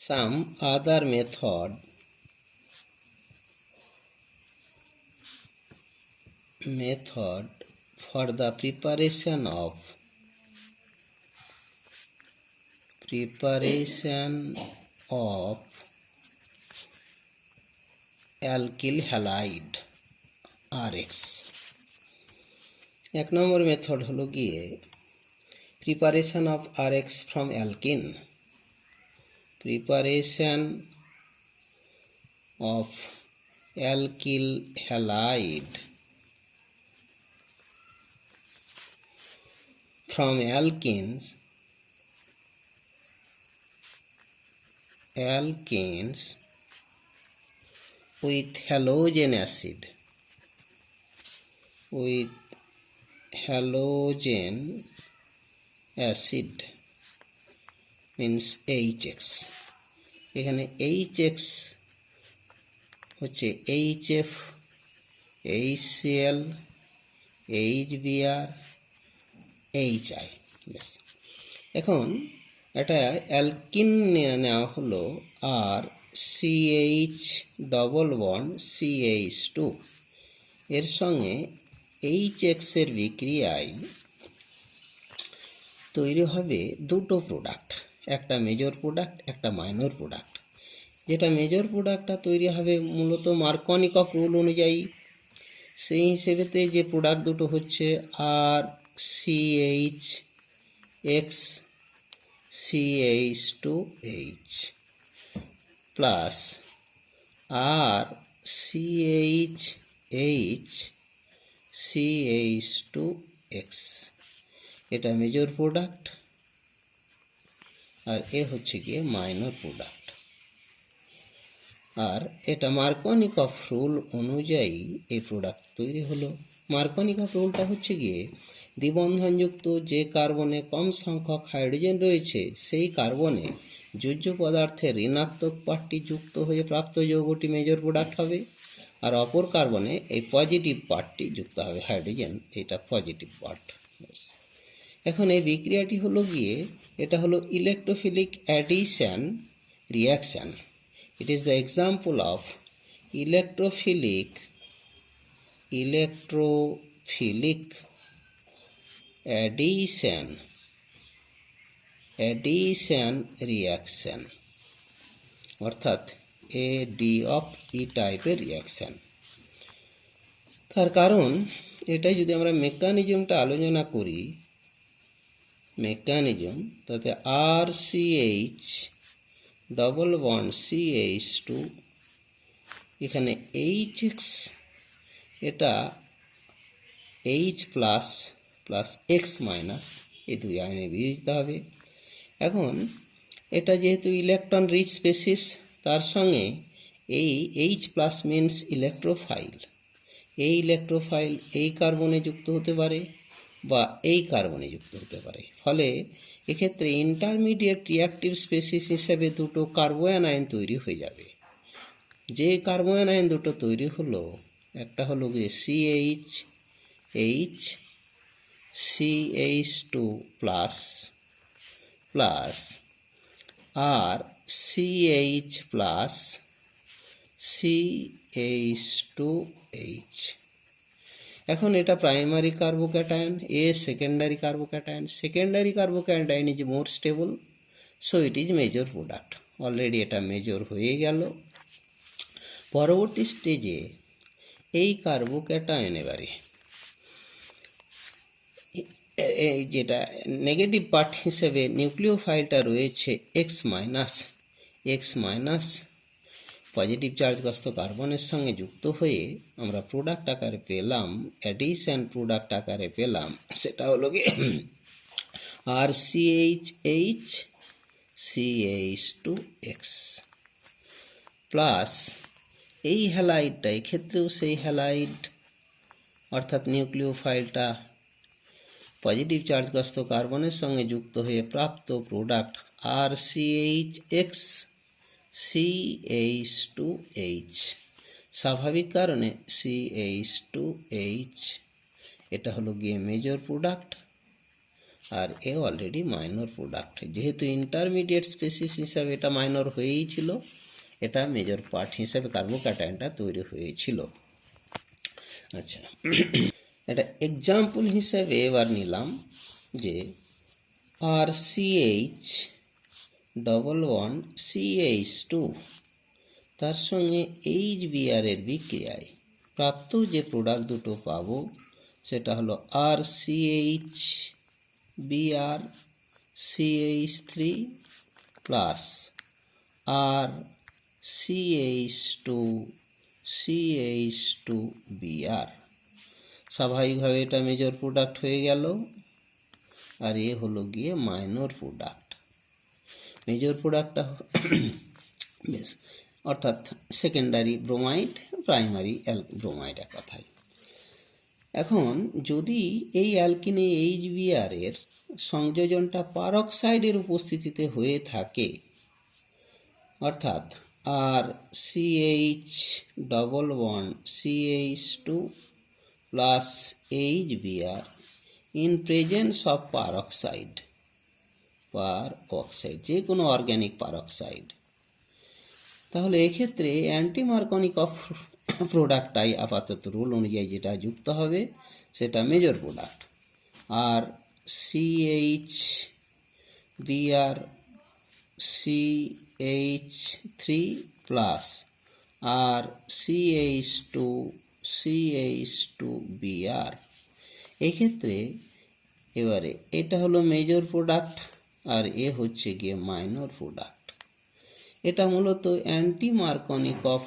some other method for the preparation of alkyl halide RX। এক নম্বর method হলো গিয়ে preparation of RX from alkyne, preparation of alkyl halide from alkenes with halogen acid, means HX। এখানে HX হচ্ছে HF, HCl, HBr, HI। ব্যাস, এখন এটা alkyne নেওয়া হলো আর CH ডবল বন্ড CH2 এর সঙ্গে HX এর বিক্রিয়ায় তৈরি হবে দুটো প্রোডাক্ট, একটা মেজর প্রোডাক্ট, একটা মাইনর প্রোডাক্ট। যেটা মেজর প্রোডাক্টটা তৈরি হবে মূলত মার্কনিকফ রুল অনুযায়ী। সেই হিসেবেতে যে প্রোডাক্ট দুটো হচ্ছে আর CH CH2H প্লাস আর CH2X, এটা মেজর প্রোডাক্ট আর এ হচ্ছে গিয়ে মাইনর প্রোডাক্ট। আর এটা মার্কনিকফ রুল অনুযায়ী এই প্রোডাক্ট তৈরি হলো। মার্কনিকফ রুলটা হচ্ছে গিয়ে দ্বিবন্ধনযুক্ত যে কার্বনে কম সংখ্যক হাইড্রোজেন রয়েছে সেই কার্বনে যোজ্য পদার্থের ঋণাত্মক পার্টটি যুক্ত হয়ে প্রাপ্ত যৌগটি মেজর প্রোডাক্ট হবে, আর অপর কার্বনে এই পজিটিভ পার্টটি যুক্ত হবে, হাইড্রোজেন এটা পজিটিভ পার্ট। এখন এই বিক্রিয়াটি হলো গিয়ে এটা হলো electrophilic addition reaction. It is the example of electrophilic addition reaction, অর্থাৎ AD of E টাইপের রিয়াকশন। তার কারণ এটা যদি আমরা মেকানিজমটা আলোচনা করি, মেকানিজম তাতে RCH ডবল বন্ড CH2, এখানে HX, এটা H plus plus X minus, এই দুই আয়নে বিয়োজিত হবে। এখন এটা যেহেতু ইলেকট্রন রিচ স্পেসিস, তার সঙ্গে এই H প্লাস মিনস ইলেকট্রোফাইল, এই ইলেকট্রোফাইল এই কার্বনে যুক্ত হতে পারে বা এই কার্বনে যুক্ত হতে পারে। ফলে এক্ষেত্রে ইন্টারমিডিয়েট রিঅ্যাক্টিভ স্পেসিস হিসেবে দুটো কার্বোয়ানায়ন তৈরি হয়ে যাবে। যে কার্বোয়ানায়ন দুটো তৈরি হলো, একটা হলো গিয়ে CH2 প্লাস প্লাস আর CH প্লাস CH2H। এখন এটা primary carbocation, a secondary carbocation. Secondary carbocation is more stable, so it is major product. Already এটা মেজর হয়ে গেল। পরবর্তী স্টেজে এই কার্বোক্যাটায়ন এবারে এই যেটা নেগেটিভ পার্ট হিসেবে নিউক্লিওফাইলটা রয়েছে X মাইনাস পজিটিভ চার্জগ্রস্ত কার্বনের সঙ্গে যুক্ত হয়ে আমরা প্রোডাক্ট আকারে পেলাম, অ্যাডিশন প্রোডাক্ট আকারে পেলাম, সেটা হলো গিয়ে RCH CH2X প্লাস এই হ্যালাইডটা, এক্ষেত্রেও সেই হ্যালাইড অর্থাৎ নিউক্লিওফাইলটা পজিটিভ চার্জগ্রস্ত কার্বনের সঙ্গে যুক্ত হয়ে প্রাপ্ত প্রোডাক্ট RCHX CH2H। স্বাভাবিক কারণে CH2H এটা হলো গিয়ে মেজর প্রোডাক্ট। আর এ অলরেডি মাইনর প্রোডাক্ট। যেহেতু ইন্টারমিডিয়েট স্পেসিস হিসাবে এটা মাইনর হয়েই ছিল, এটা মেজর পার্ট হিসাবে কার্বোক্যাটায়নটা তৈরি হয়েছিল। আচ্ছা, এটা এক্সাম্পল হিসাবে এবার নিলাম যে RCH ডবল বন্ড CH2 তার সঙ্গে HBr এর বিক্রিয়ায় প্রাপ্ত যে প্রোডাক্ট দুটো পাবো সেটা হলো RCH Br CH3 plus RCH2 CH2Br। স্বাভাবিকভাবে এটা মেজর প্রোডাক্ট হয়ে গেল, আর এ হলো গিয়ে মাইনর প্রোডাক্ট। মেজর প্রোডাক্টটা বেশ, অর্থাৎ সেকেন্ডারি ব্রোমাইড, প্রাইমারি ব্রোমাইড এক কথায়। এখন যদি এই অ্যালকিনে HBr এর সংযোজনটা পারক্সাইডের উপস্থিতিতে হয়ে থাকে, অর্থাৎ RCH double bond CH2 plus HBr in presence of peroxide, যে কোনো অর্গ্যানিক পারক্সাইড, তাহলে এক্ষেত্রে অ্যান্টিমার্কনিক অফ প্রোডাক্টটাই আপাতত রুল অনুযায়ী যেটা যুক্ত হবে সেটা মেজর প্রোডাক্ট। আর CH CH3 প্লাস আর CH2Br। এক্ষেত্রে এবারে এটা হলো মেজর প্রোডাক্ট আর এ হচ্ছে গিয়ে মাইনর প্রোডাক্ট। এটা মূলত অ্যান্টিমার্কনিক অফ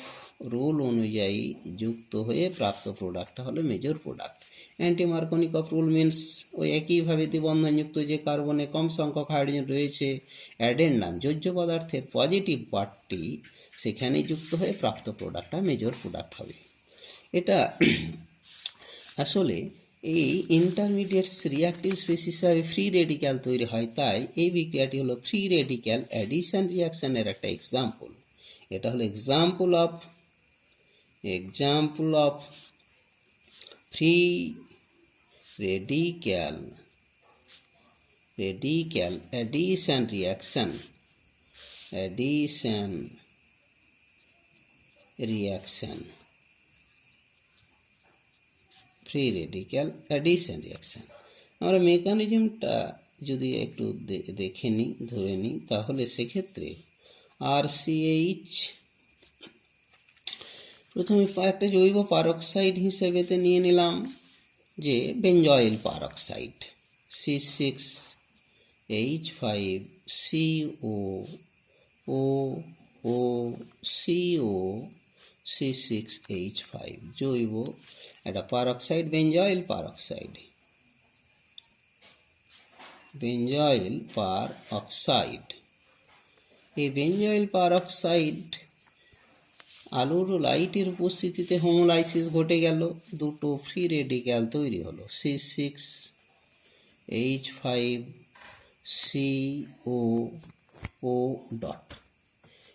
রুল অনুযায়ী যুক্ত হয়ে প্রাপ্ত প্রোডাক্টটা হলো major product. Anti-Markovnikov of rule means ওই একইভাবে দ্বিবন্ধনযুক্ত যে কার্বনে কম সংখ্যক হাইড্রোজেন রয়েছে, অ্যাডেন্ডাম যোজ্য পদার্থের পজিটিভ পার্টটি সেখানে যুক্ত হয়ে প্রাপ্ত প্রোডাক্টটা মেজর প্রোডাক্ট হবে। এটা আসলে এই ইন্টারমিডিয়েটস রিঅ্যাক্টিভ স্পেসিস হিসাবে ফ্রি রেডিক্যাল তৈরি হয়, তাই এই বিক্রিয়াটি হলো ফ্রি রেডিক্যাল অ্যাডিশন রিঅ্যাকশনের একটা এক্সাম্পল। এটা হলো example of free radical addition reaction free radical addition reaction. আমরা মেকানিজমটা যদি একটু দেখে নিই, ধরে নিই, তাহলে সেক্ষেত্রে RCH প্রথমে একটা জৈব পারক্সাইড হিসেবেতে নিয়ে নিলাম যে বেঞ্জয়েল পারক্সাইড C6H5CO জৈব একটা পারক্সাইড, বেঞ্জয়েল পারক্সাইড। এই বেঞ্জয়েল পারক্সাইড আলুর লাইটের উপস্থিতিতে হোমোলাইসিস ঘটে গেল, দুটো ফ্রি রেডিক্যাল তৈরি হলো C6H5CO ডট।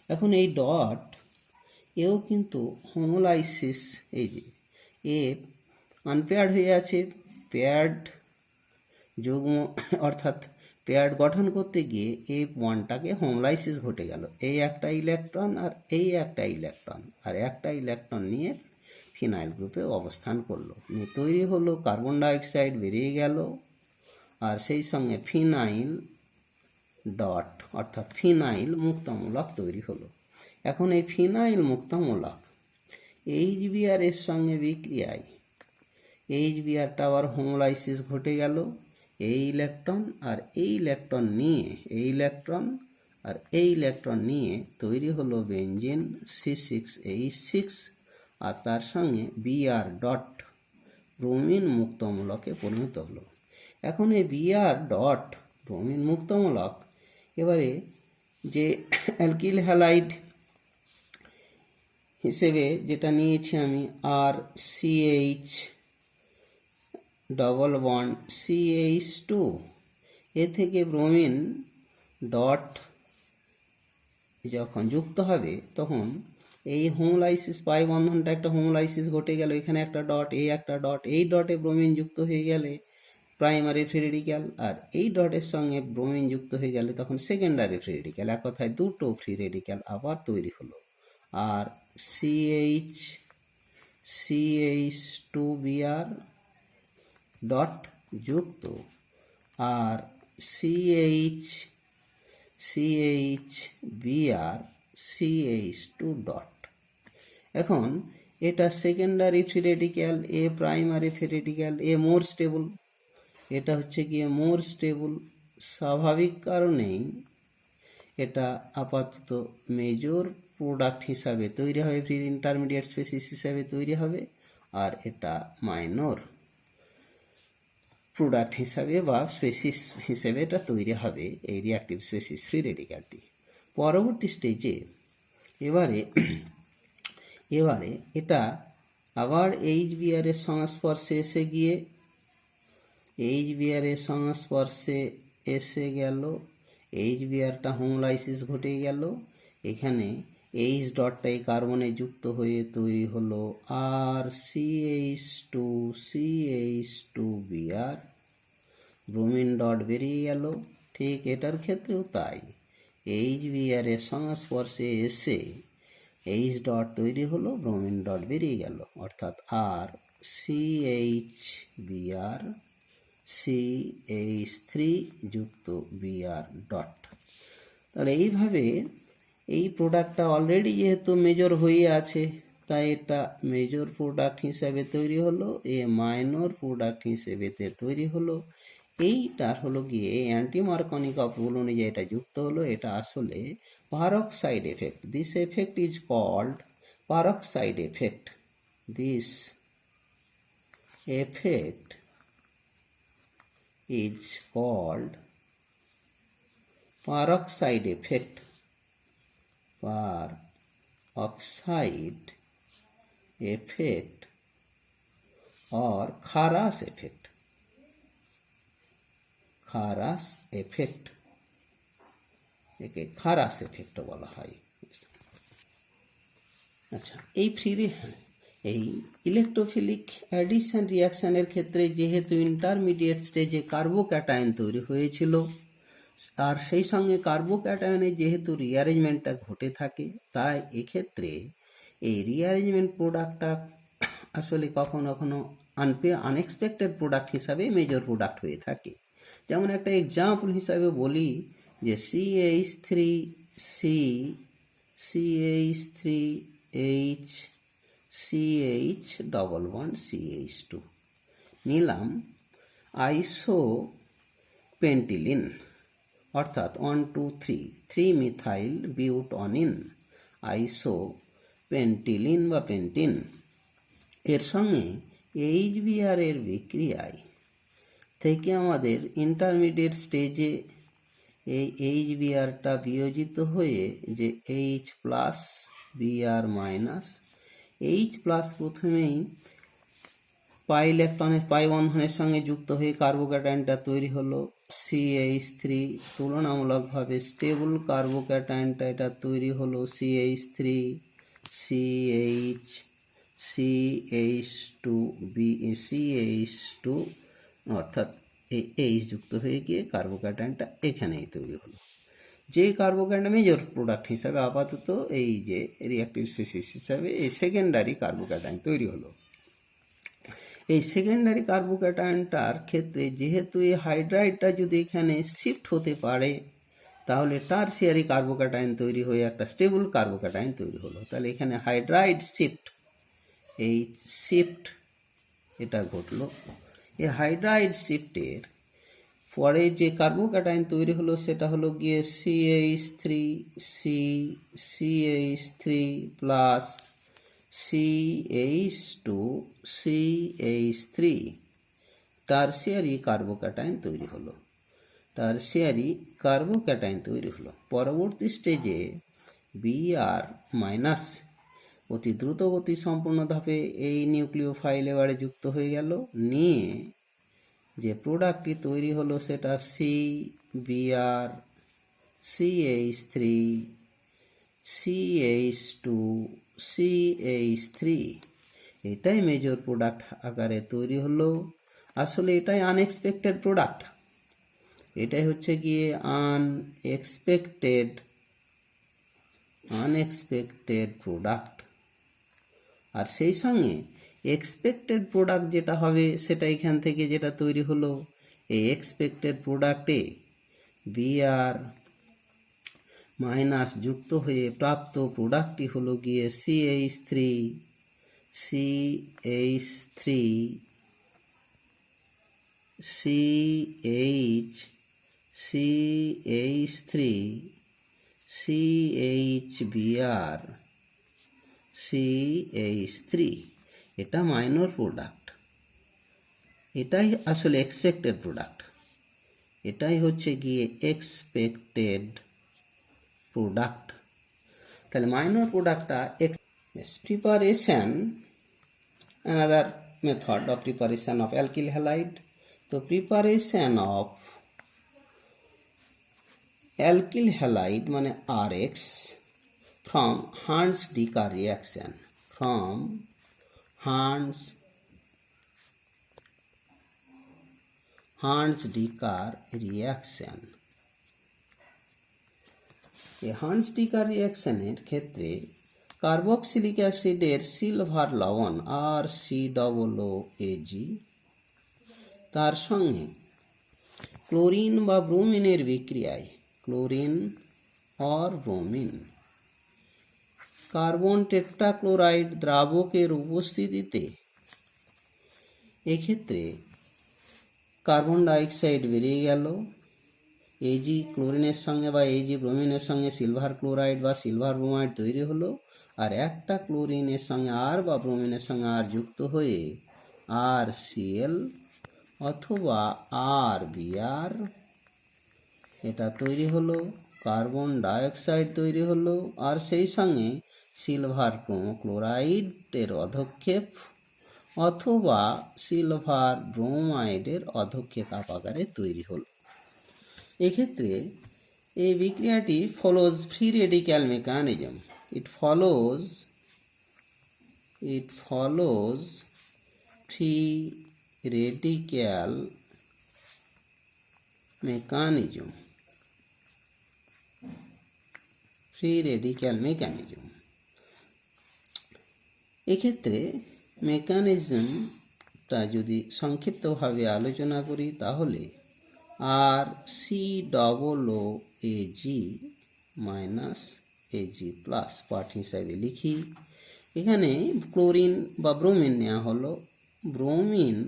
এখন এই ডট এও কিন্তু হোমোলাইসিস, এই যে এ আনপেয়ার্ড হয়ে আছে, পেয়ার্ড যুগ্ম অর্থাৎ পেয়ার্ড গঠন করতে গিয়ে এই বন্ডটাকে হোমোলাইসিস ঘটে গেল। এই একটা ইলেকট্রন আর এই একটা ইলেকট্রন, আর একটা ইলেকট্রন নিয়ে ফিনাইল গ্রুপে অবস্থান করলো, নিয়ে তৈরি হলো কার্বন ডাইঅক্সাইড বেরিয়ে গেল, আর সেই সঙ্গে ফিনাইল ডট অর্থাৎ ফিনাইল মুক্তামূলক তৈরি হলো। এখন এই ফিনাইল মুক্তামূলক HBr এর সঙ্গে বিক্রিয়ায় HBrটা আবার হোমোলাইসিস ঘটে গেল, এই ইলেকট্রন আর এই ইলেকট্রন নিয়ে তৈরি হলো বেঞ্জিন C6H6, আর তার সঙ্গে Br ডট ব্রোমিন মুক্তমূলকে পরিণত হলো। এখন এই Br ডট ব্রোমিন মুক্তমূলক এবারে যে অ্যালকিল হ্যালাইড হিসেবে যেটা নিয়েছি আমি RCH ডবল বন্ড CH2, এ থেকে ব্রোমিন ডট যখন যুক্ত হবে তখন এই হোমোলাইসিস পাই বন্ধনটা একটা হোমোলাইসিস ঘটে গেল, এখানে একটা ডট, এই একটা ডট, এই ডটে ব্রোমিন যুক্ত হয়ে গেলে প্রাইমারি ফ্রি রেডিক্যাল, আর এই ডটের সঙ্গে ব্রোমিন যুক্ত হয়ে গেলে তখন সেকেন্ডারি ফ্রি রেডিক্যাল। এক কথায় দুটো ফ্রি রেডিক্যাল আবার তৈরি হলো। আর CH2Br ডট যুক্ত আর CHBr CH2 ডট। এখন এটা secondary free radical, a primary free radical, A more stable, এটা হচ্ছে গিয়ে মোর স্টেবল। স্বাভাবিক কারণেই এটা আপাতত মেজর প্রোডাক্ট হিসাবে তৈরি হবে, ফ্রি ইন্টারমিডিয়েট স্পেসিস হিসাবে তৈরি হবে, আর এটা মাইনর প্রোডাক্ট হিসাবে বা স্পেসিস হিসেবে এটা তৈরি হবে, এই রিঅ্যাক্টিভ স্পেসিস ফ্রি রেডিক্যালটি। পরবর্তী স্টেজে এবারে এটা আবার HBr এর সংস্পর্শে এসে গিয়ে HBr এর সংস্পর্শে এসে গেল, HBrটা হোমোলাইসিস ঘটে গেল, এখানে H ডটটা এই কার্বনে যুক্ত হয়ে তৈরি হলো আর CH2Br, ব্রোমিন ডট বেরিয়ে গেল। ঠিক এটার ক্ষেত্রেও তাই, HBr এর সংস্পর্শে এসে H ডট তৈরি হলো, ব্রোমিন ডট বেরিয়ে গেল, অর্থাৎ আর CHBr CH3 যুক্ত Br ডট। তাহলে এইভাবে এই প্রোডাক্টটা অলরেডি যেহেতু মেজর হয়ে আছে, তাই এটা মেজর প্রোডাক্ট হিসাবে তৈরি হলো, এ মাইনর প্রোডাক্ট হিসেবে তৈরি হলো। এইটার হলো গিয়ে অ্যান্টিমার্কনিক রুল অনুযায়ী এটা যুক্ত হলো। এটা আসলে peroxide effect. This effect is called peroxide effect. This effect is called peroxide effect, peroxide effect or Kharas effect, Kharas effect, একে খারাস এফেক্ট বলা হয়। আচ্ছা, এই ইলেকট্রোফিলিক অ্যাডিশন রিয়াকশানের ক্ষেত্রে যেহেতু ইন্টারমিডিয়েট স্টেজে কার্বোক্যাটায়ন তৈরি হয়েছিল, আর সেই সঙ্গে কার্বোক্যাটায়নে যেহেতু রিঅ্যারেঞ্জমেন্টটা ঘটে থাকে, তাই এক্ষেত্রে এই রিঅ্যারেঞ্জমেন্ট প্রোডাক্টটা আসলে কখনো কখনো আনএক্সপেক্টেড প্রোডাক্ট হিসাবে মেজর প্রোডাক্ট হয়ে থাকে। যেমন একটা এক্সাম্পল হিসাবে বলি যে CH3CH নিলাম আইসোপেন্টিলিন, অর্থাৎ 1,2,3 মিথাইল বিউটনিন, আইসোপেন্টিলিন বা পেন্টিন। এর সঙ্গে HBr এর বিক্রিয়ায় থেকে আমাদের ইন্টারমিডিয়েট স্টেজে এই HBrটা বিয়োজিত হয়ে যে H plus Br minus, H plus প্রথমেই পাই ইলেকট্রনের পাই বন্ধনের সঙ্গে যুক্ত হয়ে কার্বোক্যাটায়নটা তৈরি হলো CH3, তুলনামূলকভাবে স্টেবল কার্বোক্যাটায়নটা এটা তৈরি হলো CH2 অর্থাৎ এই H যুক্ত হয়ে গিয়ে কার্বোক্যাটায়নটা এখানেই তৈরি হলো। যে কার্বোক্যাটায়ন মেজর প্রোডাক্ট হিসাবে আপাতত এই যে রিঅ্যাক্টিভ স্পেসিস হিসাবে এই সেকেন্ডারি কার্বোক্যাটায়ন তৈরি হলো। এই সেকেন্ডারি কার্বোক্যাটায়নটার ক্ষেত্রে যেহেতু এই হাইড্রাইডটা যদি এখানে শিফট হতে পারে, তাহলে টারসিয়ারি কার্বোক্যাটায়ন তৈরি হয়ে একটা স্টেবল কার্বোক্যাটায়ন তৈরি হলো। তাহলে এখানে হাইড্রাইড শিফট, এই শিফট এটা ঘটলো। এই হাইড্রাইড শিফটের পরে যে কার্বোক্যাটায়ন তৈরি হলো সেটা হলো গিয়ে CH3 plus CH2CH3, tertiary carbocation তৈরি হলো। টারসিয়ারি কার্বোক্যাটায়ন তৈরি হলো। পরবর্তী স্টেজে Br মাইনাস অতি দ্রুতগতি সম্পন্ন ধাপে এই নিউক্লিওফাইল এবারে যুক্ত হয়ে গেল, নিয়ে যে প্রোডাক্টটি তৈরি হলো সেটা CBr CH3 CH2 CH3, এটাই মেজর প্রোডাক্ট আকারে তৈরি হলো। আসলে এটাই আনএক্সপেক্টেড প্রোডাক্ট, এটাই হচ্ছে গিয়ে আনএক্সপেক্টেড প্রোডাক্ট। আর সেই সঙ্গে এক্সপেক্টেড প্রোডাক্ট যেটা হবে সেটা এখান থেকে যেটা তৈরি হলো, এই এক্সপেক্টেড প্রোডাক্টে বিআর মাইনাস যুক্ত হয়ে প্রাপ্ত প্রোডাক্টটি হলো গিয়ে CH3 এটা মাইনর প্রোডাক্ট, এটাই আসলে এক্সপেক্টেড প্রোডাক্ট, এটাই হচ্ছে গিয়ে এক্সপেক্টেড প্রোডাক্ট। তাহলে মাইনর প্রোডাক্টটা preparation, another method of preparation of alkyl halide. তো প্রিপারেশন অফ অ্যালকিল হ্যালাইড মানে RX from Hans-Dicker reaction, from Hans-Dicker reaction। এই হান্স-ডিকার রিয়াকশনের ক্ষেত্রে কার্বক্সিলিক অ্যাসিডের সিলভার লবণ RCOOAG তার সঙ্গে ক্লোরিন বা ব্রোমিনের বিক্রিয়ায়, chlorine or bromine, carbon tetrachloride দ্রাবকের উপস্থিতিতে এক্ষেত্রে কার্বন ডাইঅক্সাইড বেরিয়ে গেল, AG ক্লোরিনের সঙ্গে বা AG ব্রোমিনের সঙ্গে সিলভার ক্লোরাইড বা সিলভার ব্রোমাইড তৈরি হলো, আর একটা ক্লোরিনের সঙ্গে আর বা ব্রোমিনের সঙ্গে আর যুক্ত হয়ে RCl অথবা RBr এটা তৈরি হলো, কার্বন ডাইঅক্সাইড তৈরি হলো, আর সেই সঙ্গে সিলভার ক্লোরাইডের অধক্ষেপ অথবা সিলভার ব্রোমাইডের অধক্ষেপ আকারে তৈরি হলো। এক্ষেত্রে এই বিক্রিয়াটি ফলোজ ফ্রি রেডিক্যাল মেকানিজম, ইট ফলোজ ফ্রি রেডিক্যাল মেকানিজম, এক্ষেত্রে মেকানিজমটা যদি সংক্ষিপ্তভাবে আলোচনা করি তাহলে RCOOAG minus AG plus part হিসাবে লিখি। এখানে ক্লোরিন বা ব্রোমিন নেওয়া হলো, ব্রোমিন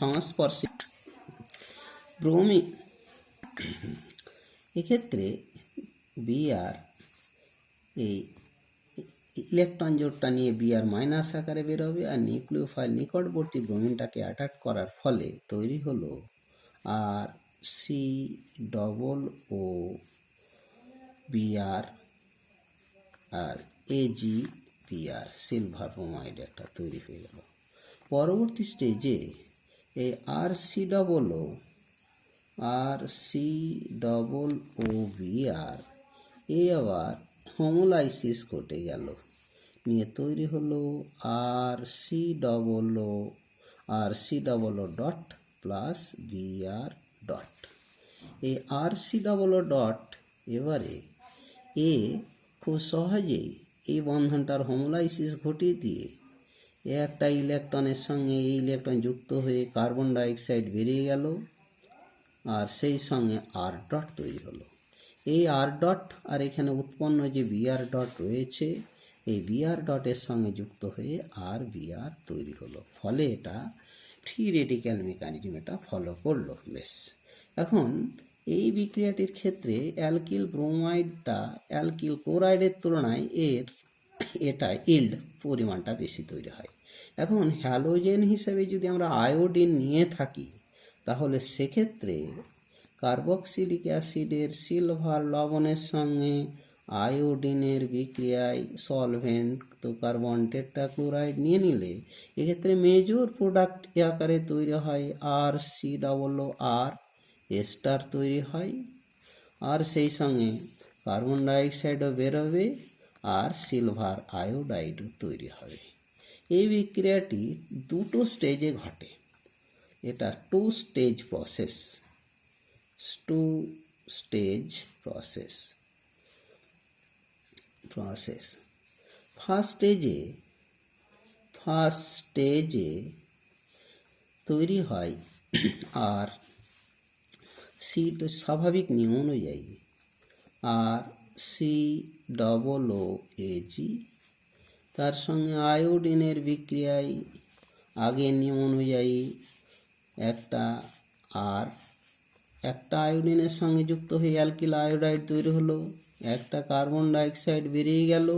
সংস্পর্শে ব্রোমিন, এক্ষেত্রে বিআর এই ইলেকট্রন জোড়টা নিয়ে বিআর মাইনাস আকারে বেরোবে, আর নিউক্লিওফাইল নিকটবর্তী ব্রোমিনটাকে অ্যাটাক করার ফলে তৈরি হলো RCOOBr আর AgBr, সিলভার ব্রোমাইড একটা তৈরি হয়ে গেল। পরবর্তী স্টেজে এই RCOOBr এ আবার হোমোলাইসিস ঘটে গেল, নিয়ে তৈরি হলো RCOO dot plus Br dot. এই RCOO ডট এবারে এ খুব সহজেই এই বন্ধনটার হোমোলাইসিস ঘটিয়ে দিয়ে একটা ইলেকট্রনের সঙ্গে এই ইলেকট্রন যুক্ত হয়ে কার্বন ডাইঅক্সাইড বেরিয়ে গেল, আর সেই সঙ্গে আর ডট তৈরি হলো। এই আর ডট আর এখানে উৎপন্ন যে বিআর ডট রয়েছে, এই বিআর ডটের সঙ্গে যুক্ত হয়ে আর বিআর তৈরি হলো, ফলে এটা ফ্রি রেডিক্যাল মেকানিজম এটা ফলো করলো। বেশ, এখন এই বিক্রিয়াটির ক্ষেত্রে অ্যালকিল ব্রোমাইডটা অ্যালকিল ক্লোরাইডের তুলনায় এটা ইল্ড পরিমাণটা বেশি তৈরি হয়। এখন হ্যালোজেন হিসেবে যদি আমরা আয়োডিন নিয়ে থাকি তাহলে সেক্ষেত্রে কার্বক্সিলিক অ্যাসিডের সিলভার লবণের সঙ্গে আয়োডিনের বিক্রিয়ায় সলভেন্ট তো কার্বন টেট্রাক্লোরাইড নিয়ে নিলে এক্ষেত্রে মেজর প্রোডাক্ট আকারে তৈরি হয় RCOOR এস্টার তৈরি হয়, আর সেই সঙ্গে কার্বন ডাইঅক্সাইডও বেরোবে আর সিলভার আয়োডাইডও তৈরি হবে। এই বিক্রিয়াটি দুটো স্টেজে ঘটে। এটা two stage process, two stage process. First স্টেজে তৈরি হয় আর সি স্বাভাবিক নিয়ম অনুযায়ী R C double O AG, তার সঙ্গে আয়োডিনের বিক্রিয়ায় আগের নিয়ম অনুযায়ী একটা আয়োডিনের সঙ্গে যুক্ত হয়ে অ্যালকিল আয়োডাইড তৈরি হলো, একটা কার্বন ডাইঅক্সাইড বেরিয়ে গেল,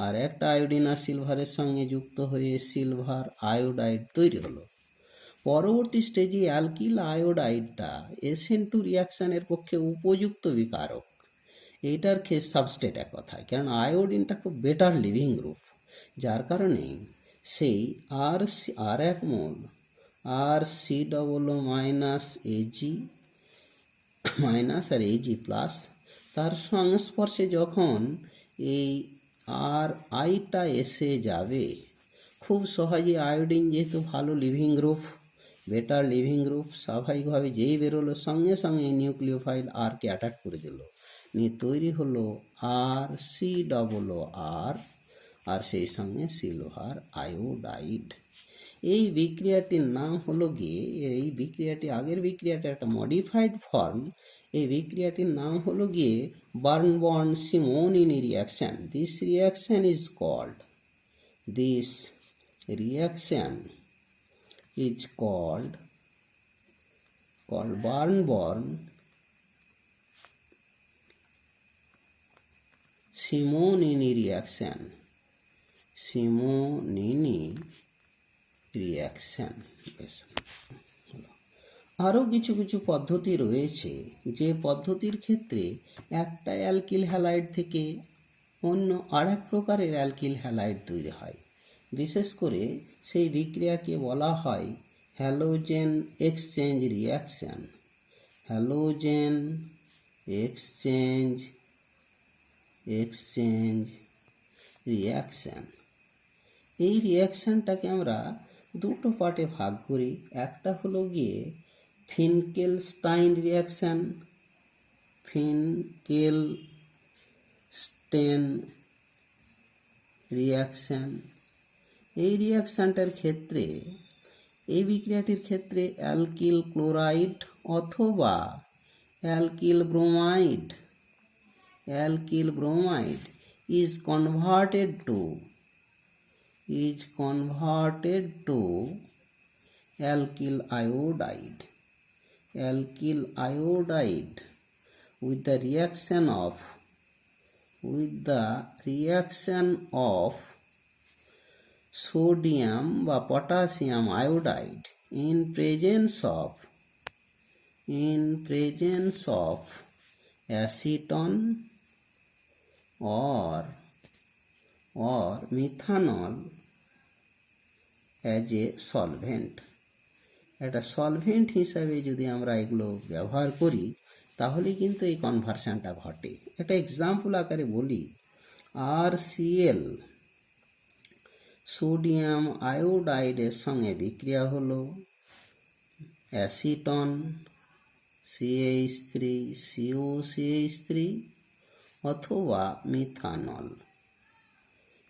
আর একটা আয়োডিন আর সিলভারের সঙ্গে যুক্ত হয়ে সিলভার আয়োডাইড তৈরি হলো। পরবর্তী স্টেজে অ্যালকিল আয়োডাইডটা SN2 রিয়াকশানের পক্ষে উপযুক্ত বিকারক, এইটার সাবস্টেট এক কথায়, কারণ আয়োডিনটা খুব বেটার লিভিং গ্রুপ, যার কারণে সেই আর 1 মোল RC মাইনাস এজি মাইনাস আর এজি প্লাস, তার সংস্পর্শে যখন এই আর আইটা এসে যাবে, খুব সহজে আয়োডিন যেহেতু ভালো living group, better living group, স্বাভাবিকভাবে যেই বেরোলো সঙ্গে সঙ্গে নিউক্লিওফাইল আরকে অ্যাটাক করে দিল, নিয়ে তৈরি হলো RC আর সেই সঙ্গে সিলভার আয়োডাইড। এই বিক্রিয়াটির নাম হলো গিয়ে, এই বিক্রিয়াটি আগের বিক্রিয়াটা একটা মডিফাইড ফর্ম, এই বিক্রিয়াটির নাম হলো গিয়ে Barnborn Simonini reaction. This reaction is called Barnborn-Simonini reaction. আরও কিছু কিছু পদ্ধতি রয়েছে, যে পদ্ধতির ক্ষেত্রে একটা অ্যালকিল হ্যালাইড থেকে অন্য আরেক প্রকারের অ্যালকিল হ্যালাইড তৈরি হয়। বিশেষ করে সেই বিক্রিয়াকে বলা হয় halogen exchange reaction. Halogen exchange reaction. এই রিয়াকশানটাকে আমরা দুটো পার্টে ভাগ করি। একটা হলো গিয়ে ফিনকেলস্টাইন রিয়াকশান, এই রিয়াকশানটার ক্ষেত্রে, এই বিক্রিয়াটির ক্ষেত্রে অ্যালকিল ক্লোরাইড অথবা alkyl bromide is converted to alkyl iodide with the reaction of sodium বা potassium iodide in presence of acetone or methanol as a solvent. একটা সলভেন্ট হিসাবে যদি আমরা এগুলো ব্যবহার করি তাহলে কিন্তু এই কনভার্সানটা ঘটে। একটা এক্সাম্পল আকারে বলি, RCl সোডিয়াম আয়োডাইডের সঙ্গে বিক্রিয়া হলো অ্যাসিটন CH3 COCH3 অথবা মিথানল।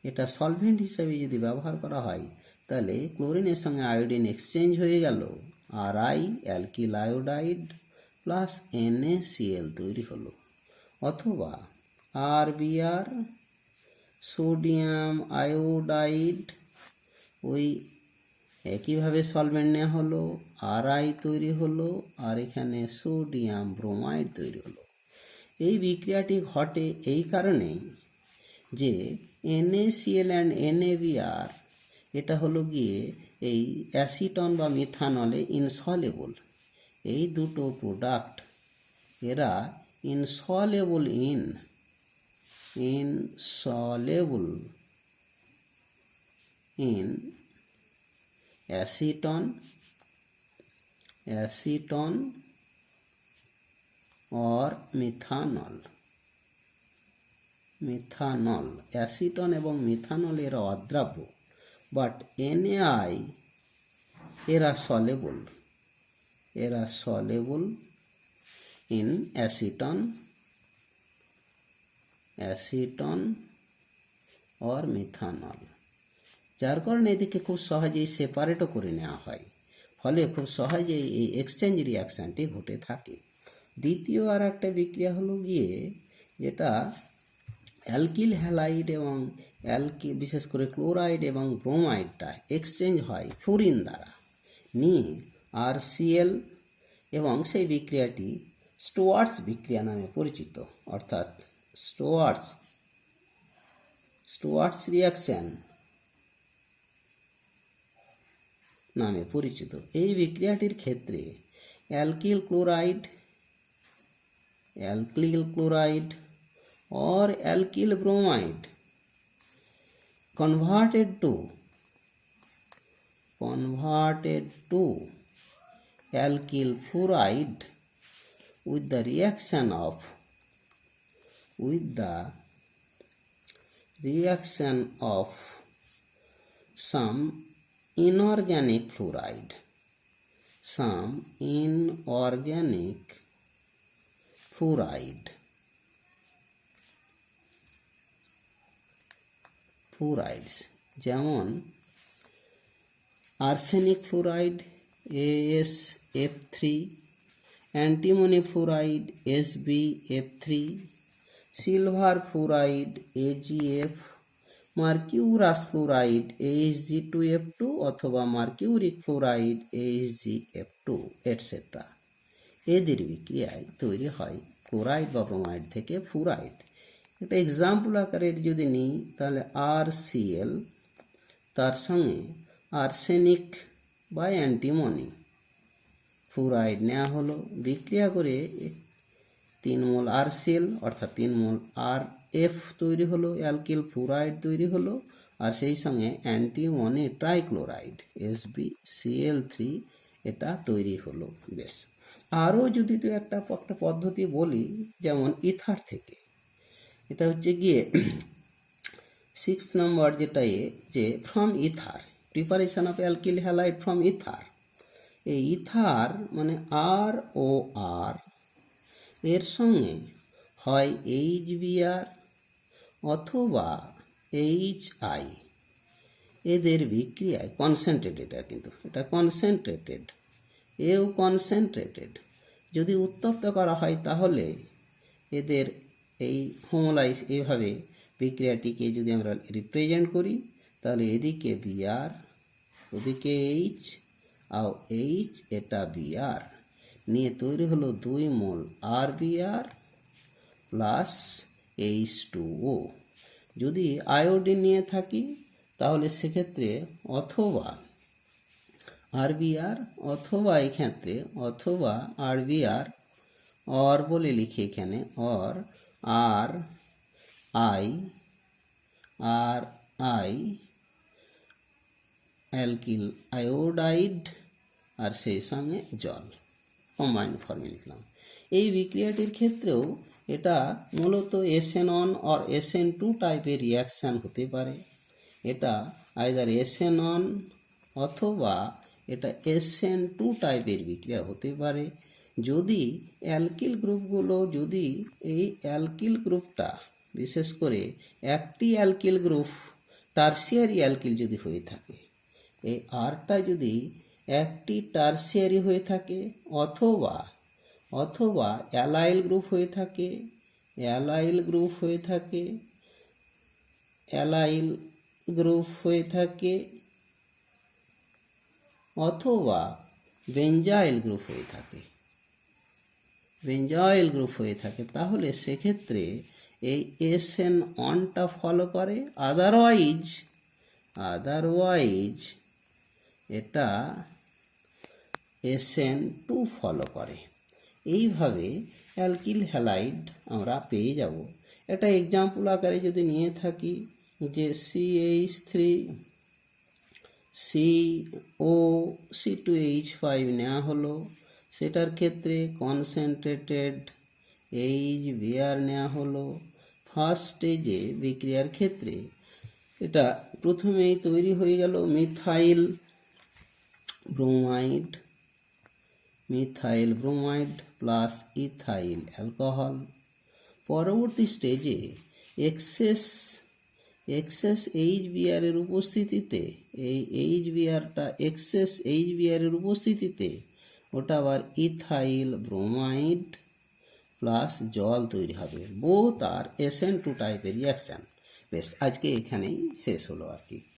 এটা সলভেন্ট হিসাবে যদি ব্যবহার করা হয় তাহলে ক্লোরিনের সঙ্গে আয়োডিন এক্সচেঞ্জ হয়ে গেল, RI alkyl iodide plus NaCl তৈরি হলো, অথবা RBr সোডিয়াম আয়োডাইড, ওই একইভাবে সলভেন্ট নেওয়া হলো, RI তৈরি হলো, আর এখানে সোডিয়াম ব্রোমাইড তৈরি হলো। এই বিক্রিয়াটি ঘটে এই কারণেই যে NaCl অ্যান্ড NaBr এটা হলো গিয়ে এই অ্যাসিটন বা মিথানলে ইনসলেবল। এই দুটো প্রোডাক্ট এরা insoluble in acetone or methanol. Acetone এবং মিথানল এরা অদ্রাব্য, বাট NaI এরা সলেবল। এরা soluble in acetone or methanol, যার কারণে এদিকে খুব সহজেই সেপারেটও করে নেওয়া হয়, ফলে খুব সহজেই এই এক্সচেঞ্জ রিয়াকশানটি ঘটে থাকে। দ্বিতীয় আর একটা বিক্রিয়া হলো গিয়ে যেটা অ্যালকিল হ্যালাইড এবং বিশেষ করে ক্লোরাইড এবং ব্রোমাইডটা এক্সচেঞ্জ হয় ফ্লোরিন দ্বারা নিয়ে RCl, এবং সেই বিক্রিয়াটি স্টুয়ার্টস বিক্রিয়া নামে পরিচিত, অর্থাৎ স্টুয়ার্টস রিয়াকশন নামে পরিচিত। এই বিক্রিয়াটির ক্ষেত্রে alkyl chloride or alkyl bromide converted to alkyl fluoride with the reaction of some inorganic fluoride, ফ্লুরাইডস, যেমন arsenic fluoride AsF3, antimony fluoride SbF3, silver fluoride AgF, mercurous fluoride AsG2F2 অথবা মার্কিউরিক ফ্লুরাইড AsGF2 এটসেট্রা। এদের বিক্রিয়ায় তৈরি হয় chloride বা bromide থেকে fluoride. একটা example আকারের যদি নিই তাহলে RCl, তার সঙ্গে আর্সেনিক বা অ্যান্টিমনি ফ্লুরাইড নেওয়া হলো, বিক্রিয়া করে 3 মোল RCl অর্থাৎ 3 মোল RF তৈরি হলো, অ্যালকিল ফ্লুরাইড তৈরি হলো, আর সেই সঙ্গে অ্যান্টিমনি ট্রাইক্লোরাইড SbCl3 এটা তৈরি হলো। বেশ, আরও যদি তো একটা পদ্ধতি বলি, যেমন ইথার থেকে, এটা হচ্ছে গিয়ে 6 নম্বর যেটা যে from ether, preparation of alkyl halide from ether. এই ইথার মানে ROR এর সঙ্গে হয় HBr অথবা HI, এদের বিক্রিয়ায় কনসেন্ট্রেটেড, কিন্তু এটা কনসেন্ট্রেটেড, যদি উত্তপ্ত করা হয় তাহলে এদের এই হোমোলাইজ এইভাবে বিক্রিয়াটিকে যদি আমরা রিপ্রেজেন্ট করি, তাহলে এদিকে Br, ওদিকে H, আর H এটা Br নিয়ে তৈরি হলো 2 মোল RBr প্লাস H2O। যদি আয়োডিন নিয়ে থাকি তাহলে সেক্ষেত্রে অথবা RBr অথবা এক্ষেত্রে অথবা RBr অর বলে লিখি এখানে, অর RI অ্যালকিল আয়োডাইড আর সেই সঙ্গে জল, কম্বাইন্ড ফর্মে লিখলাম। এই বিক্রিয়াটির ক্ষেত্রেও এটা মূলত SN1 or SN2 টাইপের রিয়াকশান হতে পারে। এটা আইদার SN1 অথবা এটা SN2 টাইপের বিক্রিয়া হতে পারে। যদি অ্যালকিল গ্রুপগুলো, যদি এই অ্যালকিল গ্রুপটা বিশেষ করে একটি অ্যালকিল গ্রুপ টারসিয়ারি অ্যালকিল যদি হয়ে থাকে, এই আরটা যদি একটি টারসিয়ারি হয়ে থাকে অথবা অ্যালাইল গ্রুপ হয়ে থাকে, অথবা বেঞ্জাইল গ্রুপ হয়ে থাকে, তাহলে সেক্ষেত্রে এই SN1টা ফলো করে, আদারওয়াইজ এটা SN2 ফলো করে। এইভাবে অ্যালকিল হ্যালাইড আমরা পেয়ে যাব। একটা এক্সাম্পল আকারে যদি নিয়ে থাকি যে CH3CO, C2H5 নেওয়া হলো, সেটার ক্ষেত্রে কনসেন্ট্রেটেড HBr নেওয়া হলো। ফার্স্ট স্টেজে বিক্রিয়ার ক্ষেত্রে এটা প্রথমেই তৈরি হয়ে গেল methyl bromide methyl bromide plus ethyl alcohol. পরবর্তী স্টেজে এক্সেস HBr এর উপস্থিতিতে, এই HBrটা এক্সেস HBr এর উপস্থিতিতে ওটা আবার ইথাইল ব্রোমাইড প্লাস জল তৈরি হবে। বোথ আর SN2 টাইপের রিয়াকশান। বেশ, আজকে এখানেই শেষ হলো আর কি।